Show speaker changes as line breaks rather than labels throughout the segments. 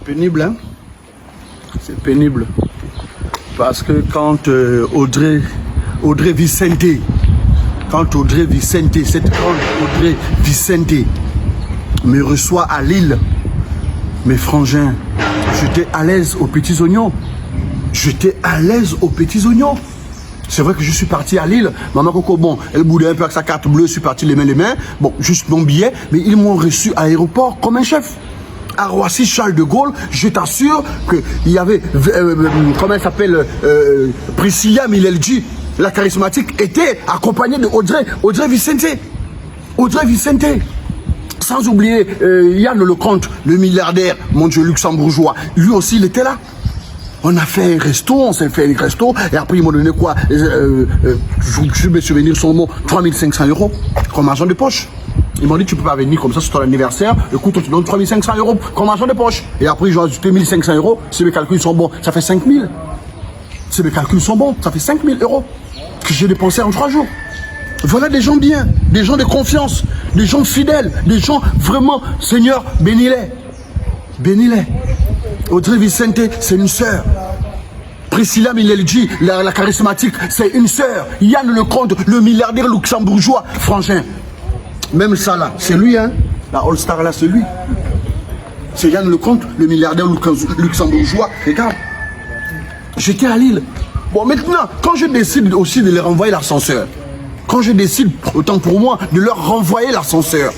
pénible, hein? C'est pénible. Parce que quand Audrey Vicente, cette grande Audrey Vicente me reçoit à Lille, mes frangins, j'étais à l'aise aux petits oignons. J'étais à l'aise aux petits oignons. C'est vrai que je suis parti à Lille. Maman Coco, bon, elle boudait un peu avec sa carte bleue, je suis parti les mains. Bon, juste mon billet, mais ils m'ont reçu à l'aéroport comme un chef. À Roissy, Charles de Gaulle, je t'assure qu'il y avait, comment elle s'appelle, Priscilla Milelji, la charismatique, était accompagnée de Audrey Vicente. Audrey Vicente. Sans oublier Yann Lecomte, le milliardaire, mon Dieu, luxembourgeois. Lui aussi, il était là. On a fait un resto, on s'est fait un resto, et après ils m'ont donné quoi, je vais me souvenir son mot, 3500 € comme argent de poche. Ils m'ont dit tu peux pas venir comme ça sur ton anniversaire, écoute on te donne 3500 € comme argent de poche. Et après ils ont ajouté 1500 €, si mes calculs sont bons, ça fait 5000. Si mes calculs sont bons, ça fait 5000 € que j'ai dépensé en 3 jours. Voilà des gens bien, des gens de confiance, des gens fidèles, des gens vraiment, Seigneur, bénis-les. Bénis-les. Audrey Vicente, c'est une sœur. Priscilla Milelji, la charismatique, c'est une sœur. Yann Lecomte, le milliardaire luxembourgeois, frangin. Même ça là, c'est lui, hein. La All-Star là, c'est lui. C'est Yann Lecomte, le milliardaire luxembourgeois. Regarde, j'étais à Lille. Bon, maintenant, quand je décide aussi de les renvoyer l'ascenseur, quand je décide, autant pour moi, de leur renvoyer l'ascenseur,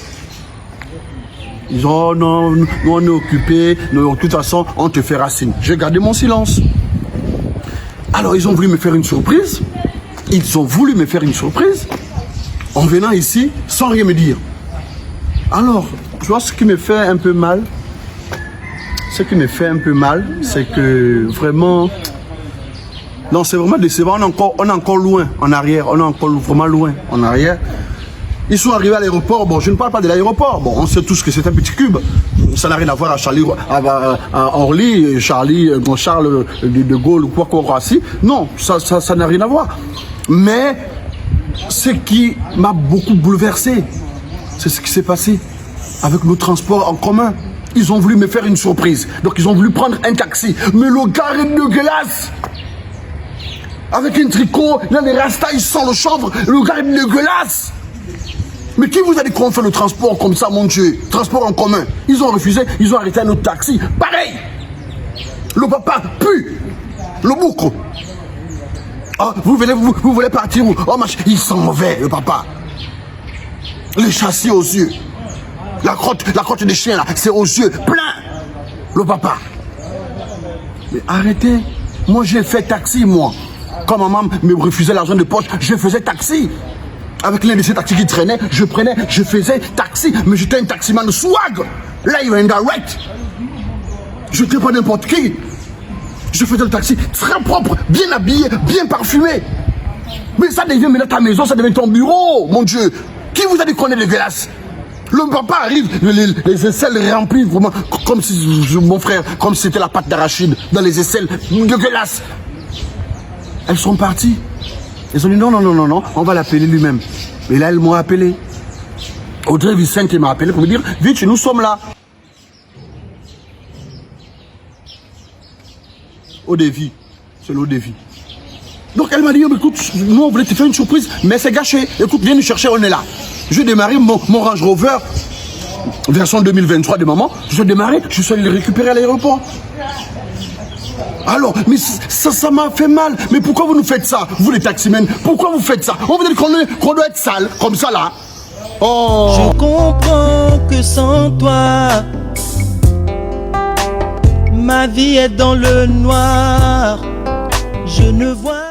ils disent, oh non, nous on est occupés, de toute façon, on te fera signe. J'ai gardé mon silence. Alors, ils ont voulu me faire une surprise. Ils ont voulu me faire une surprise en venant ici sans rien me dire. Alors, tu vois, ce qui me fait un peu mal, c'est que vraiment, non, c'est vraiment décevant. On est encore loin en arrière. On est encore vraiment loin en arrière. Ils sont arrivés à l'aéroport. Bon, je ne parle pas de l'aéroport. Bon, on sait tous que c'est un petit cube. Ça n'a rien à voir à Charlie, à Orly, Charles de Gaulle ou quoi qu'on Roissy. Non, ça n'a rien à voir. Mais ce qui m'a beaucoup bouleversé, c'est ce qui s'est passé avec nos transports en commun. Ils ont voulu me faire une surprise. Donc, ils ont voulu prendre un taxi. Mais le gars est de glace. Avec un tricot, il a des rastas, il sent le chanvre. Le gars est dégueulasse. Mais qui vous a dit qu'on fait le transport comme ça, mon Dieu? Transport en commun. Ils ont refusé, ils ont arrêté un autre taxi. Pareil. Le papa pue. Le bouc. Oh, vous voulez partir où? Oh, il sent mauvais, le papa. Les châssis aux yeux. La crotte des chiens, là, c'est aux yeux. Plein. Le papa. Mais arrêtez. Moi, j'ai fait taxi, moi. Quand maman me refusait l'argent de poche, je faisais taxi. Avec l'un de ces taxis qui traînait, je faisais taxi. Mais j'étais un taximan de swag. Là, il y a un direct. Je n'étais pas n'importe qui. Je faisais le taxi très propre, bien habillé, bien parfumé. Mais ça devient maintenant ta maison, ça devient ton bureau, mon Dieu. Qui vous a dit qu'on est dégueulasse? Le papa arrive, les aisselles remplies, vraiment, comme si, mon frère, comme si c'était la pâte d'arachide, dans les aisselles, dégueulasse. Elles sont parties. Ils ont dit non, on va l'appeler lui-même. Et là, elles m'ont appelé. Audrey Vicente m'a appelé pour me dire, vite, nous sommes là. Au défi. C'est l'eau défi. Donc elle m'a dit, écoute, nous on voulait te faire une surprise, mais c'est gâché. Écoute, viens nous chercher, on est là. Je démarre mon Range Rover, version 2023 de maman. Je démarre, je suis allé le récupérer à l'aéroport. Alors, mais ça m'a fait mal. Mais pourquoi vous nous faites ça, vous les taximens? Pourquoi vous faites ça? On vous dit qu'on doit être sale, comme ça là. Oh.
Je comprends que sans toi, ma vie est dans le noir. Je ne vois